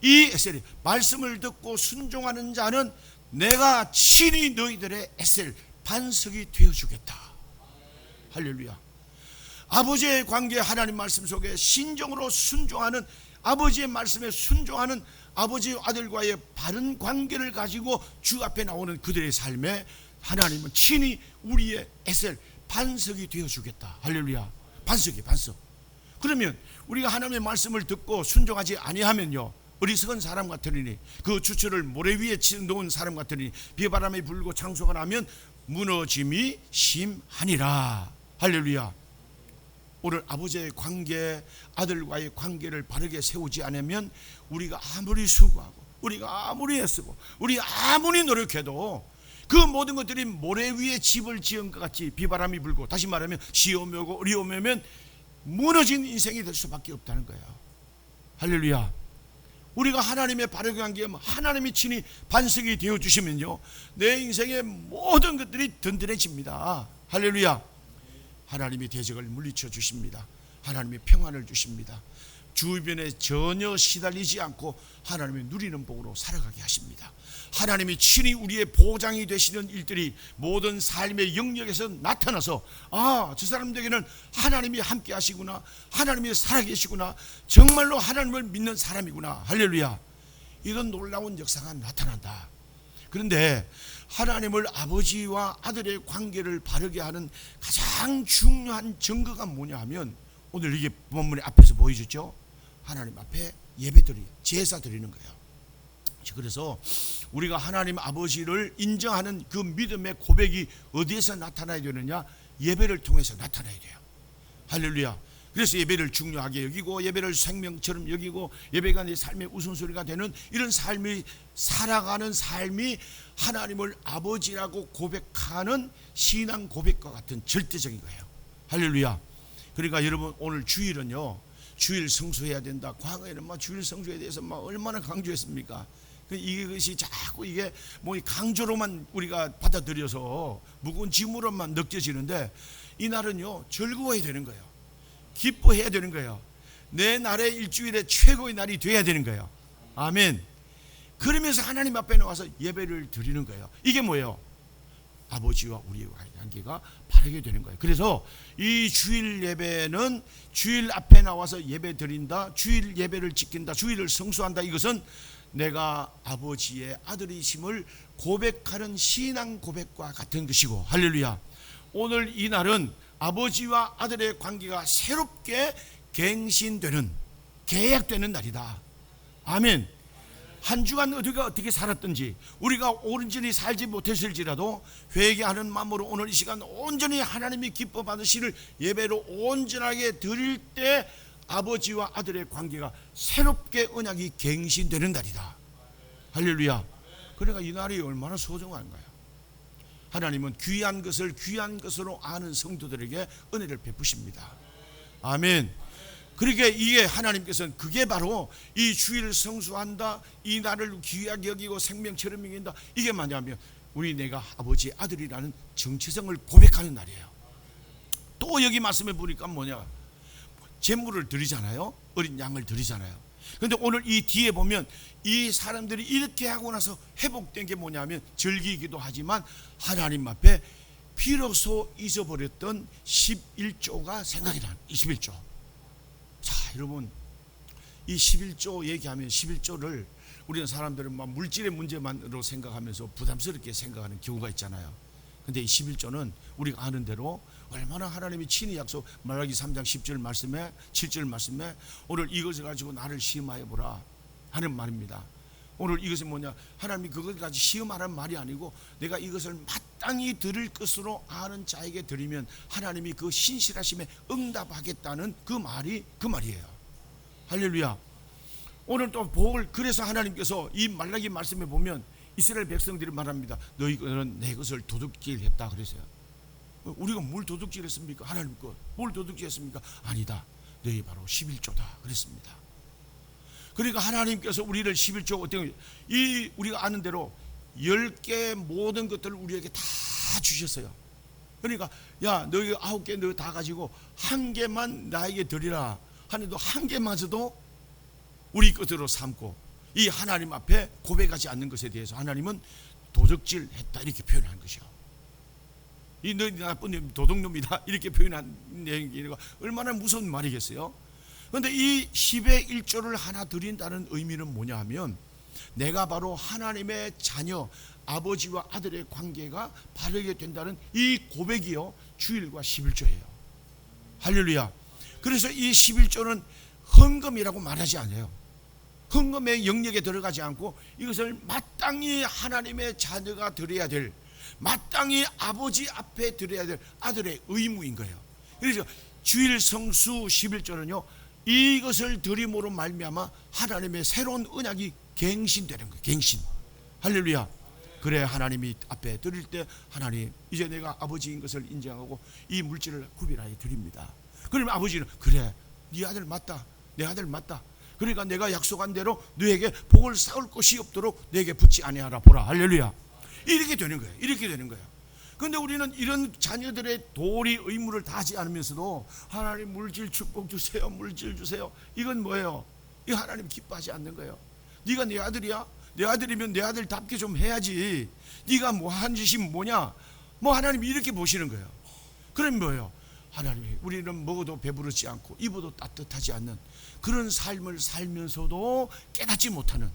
이 에셀이 말씀을 듣고 순종하는 자는 내가 친히 너희들의 에셀 반석이 되어주겠다. 할렐루야. 아버지의 관계, 하나님 말씀 속에 신정으로 순종하는, 아버지의 말씀에 순종하는 아버지 아들과의 바른 관계를 가지고 주 앞에 나오는 그들의 삶에 하나님은 친히 우리의 에셀 반석이 되어주겠다. 할렐루야. 반석이 반석. 그러면 우리가 하나님의 말씀을 듣고 순종하지 아니하면요, 어리석은 사람 같으리니, 그 주처를 모래 위에 놓은 사람 같으리니 비바람이 불고 창수가 나면 무너짐이 심하니라. 할렐루야. 오늘 아버지의 관계, 아들과의 관계를 바르게 세우지 않으면 우리가 아무리 수고하고 우리가 아무리 애쓰고 우리 아무리 노력해도 그 모든 것들이 모래 위에 집을 지은 것 같이 비바람이 불고, 다시 말하면 시험이 오고 어려움이 오면 무너진 인생이 될 수밖에 없다는 거예요. 할렐루야. 우리가 하나님의 바르게 관계하면 하나님이 친히 반석이 되어주시면요, 내 인생의 모든 것들이 든든해집니다. 할렐루야. 하나님이 대적을 물리쳐 주십니다. 하나님이 평안을 주십니다. 주변에 전혀 시달리지 않고 하나님의 누리는 복으로 살아가게 하십니다. 하나님이 친히 우리의 보장이 되시는 일들이 모든 삶의 영역에서 나타나서, 아, 저 사람들에게는 하나님이 함께 하시구나, 하나님이 살아계시구나, 정말로 하나님을 믿는 사람이구나. 할렐루야. 이런 놀라운 역사가 나타난다. 그런데 하나님을 아버지와 아들의 관계를 바르게 하는 가장 중요한 증거가 뭐냐 하면, 오늘 이게 본문의 앞에서 보여줬죠. 하나님 앞에 예배드리, 제사 드리는 거예요. 그래서 우리가 하나님 아버지를 인정하는 그 믿음의 고백이 어디에서 나타나야 되느냐? 예배를 통해서 나타나야 돼요. 할렐루야. 그래서 예배를 중요하게 여기고 예배를 생명처럼 여기고 예배가 내 삶의 우선소리가 되는 이런 삶이, 살아가는 삶이 하나님을 아버지라고 고백하는 신앙 고백과 같은 절대적인 거예요. 할렐루야. 그러니까 여러분, 오늘 주일은요, 주일 성수해야 된다. 과거에는 막 주일 성수에 대해서 막 얼마나 강조했습니까? 이것이 자꾸 이게 뭐 강조로만 우리가 받아들여서 무거운 짐으로만 느껴지는데, 이 날은요 즐거워야 되는 거예요. 기뻐해야 되는 거예요. 내 날의 일주일의 최고의 날이 돼야 되는 거예요. 아멘. 그러면서 하나님 앞에 나와서 예배를 드리는 거예요. 이게 뭐예요? 아버지와 우리의 관계가 바르게 되는 거예요. 그래서 이 주일 예배는 주일 앞에 나와서 예배 드린다, 주일 예배를 지킨다, 주일을 성수한다. 이것은 내가 아버지의 아들이심을 고백하는 신앙 고백과 같은 것이고, 할렐루야. 오늘 이 날은 아버지와 아들의 관계가 새롭게 갱신되는, 계약되는 날이다. 아멘. 한 주간 우리가 어떻게 살았든지, 우리가 온전히 살지 못했을지라도 회개하는 마음으로 오늘 이 시간 온전히 하나님이 기뻐 받으시는 예배로 온전하게 드릴 때 아버지와 아들의 관계가 새롭게 언약이 갱신되는 날이다. 할렐루야. 그러니까 이 날이 얼마나 소중한가요? 하나님은 귀한 것을 귀한 것으로 아는 성도들에게 은혜를 베푸십니다. 아멘. 그러니까 이게 하나님께서는 그게 바로 이 주일을 성수한다, 이 날을 귀하게 여기고 생명처럼 여긴다, 이게 뭐냐면 우리 내가 아버지의 아들이라는 정체성을 고백하는 날이에요. 또 여기 말씀해 보니까 뭐냐, 제물을 드리잖아요. 어린 양을 드리잖아요. 그런데 오늘 이 뒤에 보면 이 사람들이 이렇게 하고 나서 회복된 게 뭐냐면 절기이기도 하지만 하나님 앞에 비로소 잊어버렸던 11조가 생각이 나는 11조. 자, 여러분, 이 11조 얘기하면 11조를 우리는 사람들은 막 물질의 문제만으로 생각하면서 부담스럽게 생각하는 경우가 있잖아요. 근데 이 11조는 우리가 아는 대로 얼마나 하나님이 친히 약속, 말라기 3장 10절 말씀에 7절 말씀에 오늘 이것을 가지고 나를 시험하여 보라 하는 말입니다. 오늘 이것이 뭐냐, 하나님이 그것을 가지고 시험하라는 말이 아니고 내가 이것을 마땅히 드릴 것으로 아는 자에게 드리면 하나님이 그 신실하심에 응답하겠다는 그 말이에요. 할렐루야. 오늘 또 복을, 그래서 하나님께서 이 말라기 말씀에 보면 이스라엘 백성들이 말합니다. 너희는 내 것을 도둑질했다 그랬어요. 우리가 뭘 도둑질했습니까? 하나님 것. 뭘 도둑질했습니까? 아니다. 너희 바로 11조다 그랬습니다. 그러니까 하나님께서 우리를 11조, 어떤 이 우리가 아는 대로 10개 모든 것들을 우리에게 다 주셨어요. 그러니까 야, 너희 9개 너 다 가지고 한 개만 나에게 드리라 하는데 한 개마저도 우리 것으로 삼고 이 하나님 앞에 고백하지 않는 것에 대해서 하나님은 도둑질했다 이렇게 표현한 것이요. 이 너 나쁜 놈, 도둑놈이다 이렇게 표현한 내용이 얼마나 무서운 말이겠어요. 그런데 이 10의 1조를 하나 드린다는 의미는 뭐냐 하면 내가 바로 하나님의 자녀, 아버지와 아들의 관계가 바르게 된다는 이 고백이요, 주일과 11조예요. 할렐루야. 그래서 이 11조는 헌금이라고 말하지 않아요. 헌금의 영역에 들어가지 않고 이것을 마땅히 하나님의 자녀가 드려야 될, 마땅히 아버지 앞에 드려야 될 아들의 의무인 거예요. 그래서 주일 성수 11조는요, 이것을 드림으로 말미암아 하나님의 새로운 언약이 갱신되는 거예요. 갱신. 할렐루야. 그래, 하나님이 앞에 드릴 때 하나님, 이제 내가 아버지인 것을 인정하고 이 물질을 구별하여 드립니다. 그러면 아버지는 그래, 네 아들 맞다, 내 아들 맞다, 그러니까 내가 약속한 대로 너에게 복을 쌓을 것이 없도록 내게 붙지 아니하라 보라. 할렐루야. 이렇게 되는 거예요. 이렇게 되는 거예요. 그런데 우리는 이런 자녀들의 도리 의무를 다하지 않으면서도 하나님 물질 축복 주세요, 물질 주세요. 이건 뭐예요? 이 하나님 기뻐하지 않는 거예요. 네가 내 아들이야? 내 아들이면 내 아들답게 좀 해야지. 네가 뭐 한 짓이 뭐냐? 뭐 하나님 이렇게 보시는 거예요. 그럼 뭐예요? 하나님이 우리는 먹어도 배부르지 않고 입어도 따뜻하지 않는 그런 삶을 살면서도 깨닫지 못하는,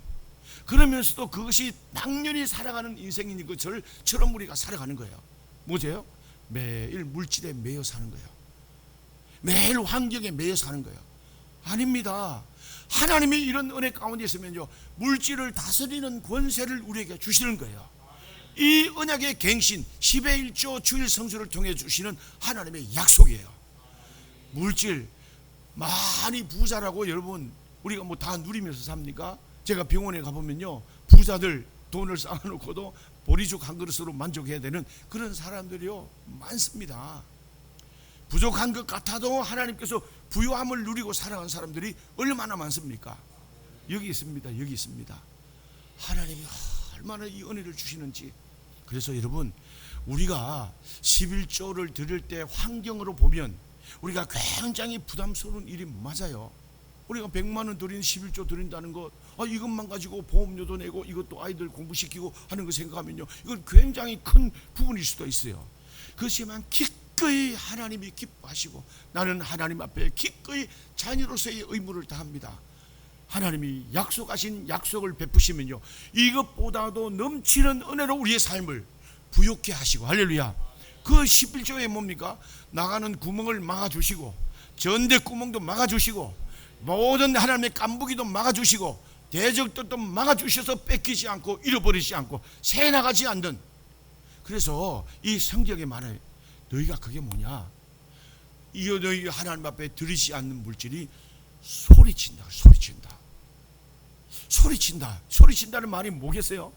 그러면서도 그것이 당연히 살아가는 인생인 것처럼 우리가 살아가는 거예요. 뭐죠? 매일 물질에 매여 사는 거예요. 매일 환경에 매여 사는 거예요. 아닙니다. 하나님이 이런 은혜 가운데 있으면요, 물질을 다스리는 권세를 우리에게 주시는 거예요. 이 언약의 갱신, 10의 1조 주일 성수를 통해 주시는 하나님의 약속이에요. 물질 많이 부자라고 여러분 우리가 뭐 다 누리면서 삽니까? 제가 병원에 가보면요, 부자들 돈을 쌓아놓고도 보리죽 한 그릇으로 만족해야 되는 그런 사람들이요 많습니다. 부족한 것 같아도 하나님께서 부유함을 누리고 살아가는 사람들이 얼마나 많습니까? 여기 있습니다. 여기 있습니다. 하나님이 얼마나 이 은혜를 주시는지. 그래서 여러분, 우리가 11조를 드릴 때 환경으로 보면 우리가 굉장히 부담스러운 일이 맞아요. 우리가 100만 원 드리는 11조 드린다는 것, 이것만 가지고 보험료도 내고 이것도 아이들 공부시키고 하는 거 생각하면요, 이건 굉장히 큰 부분일 수도 있어요. 그렇지만 기꺼이 하나님이 기뻐하시고 나는 하나님 앞에 기꺼이 자녀로서의 의무를 다합니다. 하나님이 약속하신 약속을 베푸시면요, 이것보다도 넘치는 은혜로 우리의 삶을 부욕케 하시고, 할렐루야. 그 11조에 뭡니까? 나가는 구멍을 막아주시고, 전대 구멍도 막아주시고, 모든 하나님의 깐부기도 막아주시고, 대적들도 막아주셔서 뺏기지 않고 잃어버리지 않고 새 나가지 않는. 그래서 이 성경에 말해, 너희가 그게 뭐냐? 이 너희 하나님 앞에 드리지 않는 물질이 소리친다. 소리친다. 소리친다. 소리친다는 말이 뭐겠어요?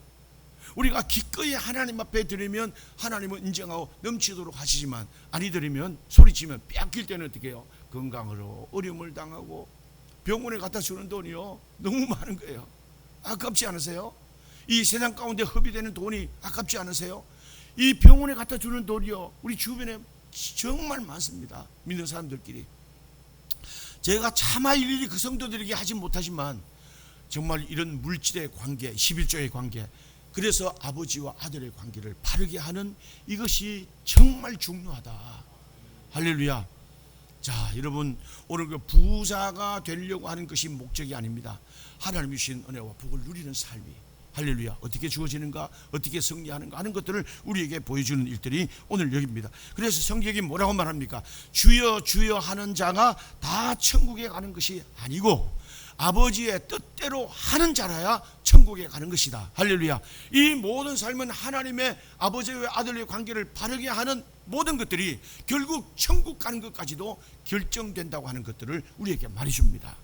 우리가 기꺼이 하나님 앞에 드리면 하나님은 인정하고 넘치도록 하시지만, 아니 드리면 소리치면 빼앗길 때는 어떻게 해요? 건강으로 어려움을 당하고 병원에 갖다 주는 돈이요 너무 많은 거예요. 아깝지 않으세요? 이 세상 가운데 허비되는 돈이 아깝지 않으세요? 이 병원에 갖다 주는 돈이요 우리 주변에 정말 많습니다. 믿는 사람들끼리. 제가 차마 일일이 그 성도들에게 하지 못하지만 정말 이런 물질의 관계, 11조의 관계, 그래서 아버지와 아들의 관계를 바르게 하는 이것이 정말 중요하다. 할렐루야. 자, 여러분, 오늘 그 부자가 되려고 하는 것이 목적이 아닙니다. 하나님이 주신 은혜와 복을 누리는 삶이, 할렐루야, 어떻게 주어지는가, 어떻게 승리하는가 하는 것들을 우리에게 보여주는 일들이 오늘 여기입니다. 그래서 성경이 뭐라고 말합니까? 주여 주여 하는 자가 다 천국에 가는 것이 아니고 아버지의 뜻대로 하는 자라야 천국에 가는 것이다. 할렐루야. 이 모든 삶은 하나님의 아버지와 아들의 관계를 바르게 하는 모든 것들이 결국 천국 가는 것까지도 결정된다고 하는 것들을 우리에게 말해줍니다.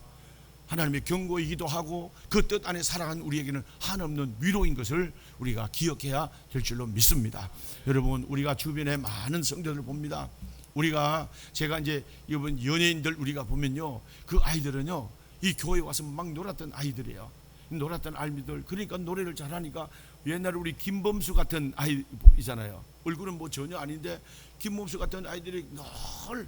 하나님의 경고이기도 하고 그 뜻 안에 살아가는 우리에게는 한없는 위로인 것을 우리가 기억해야 될 줄로 믿습니다. 여러분, 우리가 주변에 많은 성도들을 봅니다. 제가 이제 이번 연예인들 우리가 보면요, 그 아이들은요 이 교회 와서 막 놀았던 아이들이에요. 놀았던 아이들. 그러니까 노래를 잘하니까 옛날에 우리 김범수 같은 아이잖아요. 얼굴은 뭐 전혀 아닌데 김범수 같은 아이들이 늘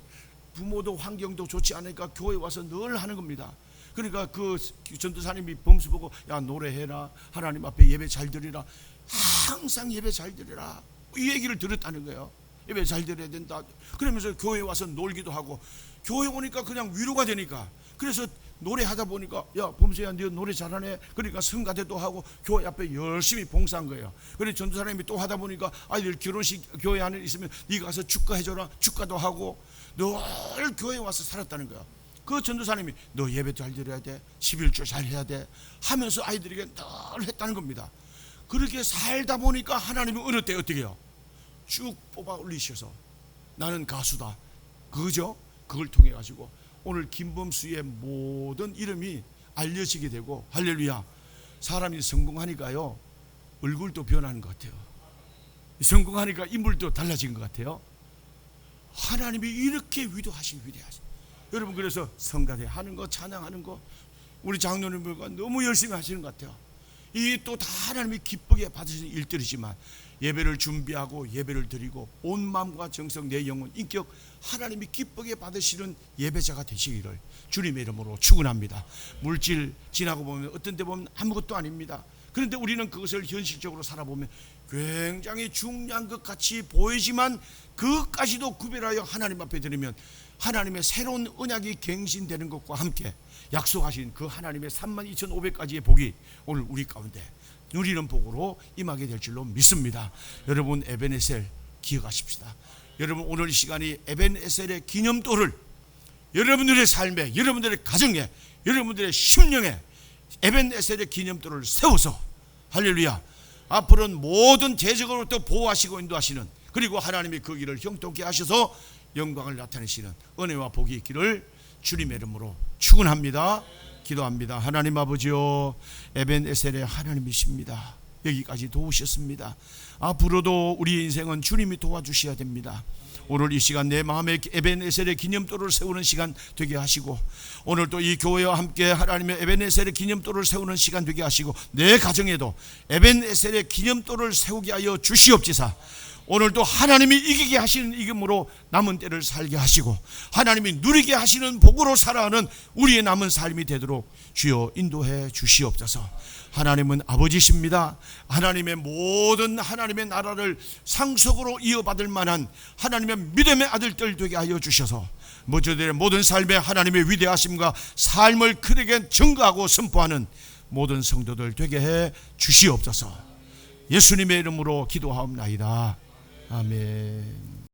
부모도 환경도 좋지 않으니까 교회 와서 늘 하는 겁니다. 그러니까 그 전도사님이 범수 보고 야 노래해라, 하나님 앞에 예배 잘 드리라, 항상 예배 잘 드리라 이 얘기를 들었다는 거예요. 예배 잘 드려야 된다. 그러면서 교회 와서 놀기도 하고 교회 오니까 그냥 위로가 되니까, 그래서 노래하다 보니까 야 범수야 너 노래 잘하네. 그러니까 성가대도 하고 교회 앞에 열심히 봉사한 거예요. 그래 전도사님이 또 하다 보니까 아이들 결혼식 교회 안에 있으면 네가 가서 축가해줘라. 축가도 하고 늘 교회에 와서 살았다는 거야. 그 전도사님이 너 예배 잘 드려야 돼, 11조 잘 해야 돼 하면서 아이들에게 늘 했다는 겁니다. 그렇게 살다 보니까 하나님이 어느 때 어떻게 해요? 쭉 뽑아 올리셔서 나는 가수다. 그죠? 그걸 통해 가지고 오늘 김범수의 모든 이름이 알려지게 되고, 할렐루야. 사람이 성공하니까요 얼굴도 변하는 것 같아요. 성공하니까 인물도 달라진 것 같아요. 하나님이 이렇게 위대하신. 여러분, 그래서 성가대 하는 거, 찬양하는 거 우리 장로님들과 너무 열심히 하시는 것 같아요. 이 또 다 하나님이 기쁘게 받으시는 일들이지만 예배를 준비하고 예배를 드리고 온 마음과 정성 내 영혼 인격 하나님이 기쁘게 받으시는 예배자가 되시기를 주님의 이름으로 축원합니다. 물질 지나고 보면 어떤 데 보면 아무것도 아닙니다. 그런데 우리는 그것을 현실적으로 살아보면 굉장히 중요한 것 같이 보이지만 그것까지도 구별하여 하나님 앞에 드리면 하나님의 새로운 언약이 갱신되는 것과 함께 약속하신 그 하나님의 32,500가지의 복이 오늘 우리 가운데 누리는 복으로 임하게 될 줄로 믿습니다. 여러분, 에벤에셀 기억하십시다. 여러분, 오늘 이 시간이 에벤에셀의 기념도를 여러분들의 삶에, 여러분들의 가정에, 여러분들의 심령에 에벤에셀의 기념도를 세워서 할렐루야, 앞으로는 모든 재적으로부터 보호하시고 인도하시는, 그리고 하나님이 그 길을 형통케 하셔서 영광을 나타내시는 은혜와 복이 있기를 주님의 이름으로 축원합니다. 기도합니다. 하나님 아버지요, 에벤에셀의 하나님이십니다. 여기까지 도우셨습니다. 앞으로도 우리 인생은 주님이 도와주셔야 됩니다. 오늘 이 시간 내 마음에 에벤에셀의 기념도를 세우는 시간 되게 하시고, 오늘 또 이 교회와 함께 하나님의 에벤에셀의 기념도를 세우는 시간 되게 하시고, 내 가정에도 에벤에셀의 기념도를 세우게 하여 주시옵지사. 오늘도 하나님이 이기게 하시는 이김으로 남은 때를 살게 하시고 하나님이 누리게 하시는 복으로 살아가는 우리의 남은 삶이 되도록 주여 인도해 주시옵소서. 하나님은 아버지십니다. 하나님의 모든 하나님의 나라를 상속으로 이어받을 만한 하나님의 믿음의 아들들 되게 하여 주셔서 저들의 모든 삶에 하나님의 위대하심과 삶을 크게 증거하고 선포하는 모든 성도들 되게 해 주시옵소서. 예수님의 이름으로 기도하옵나이다. 아멘.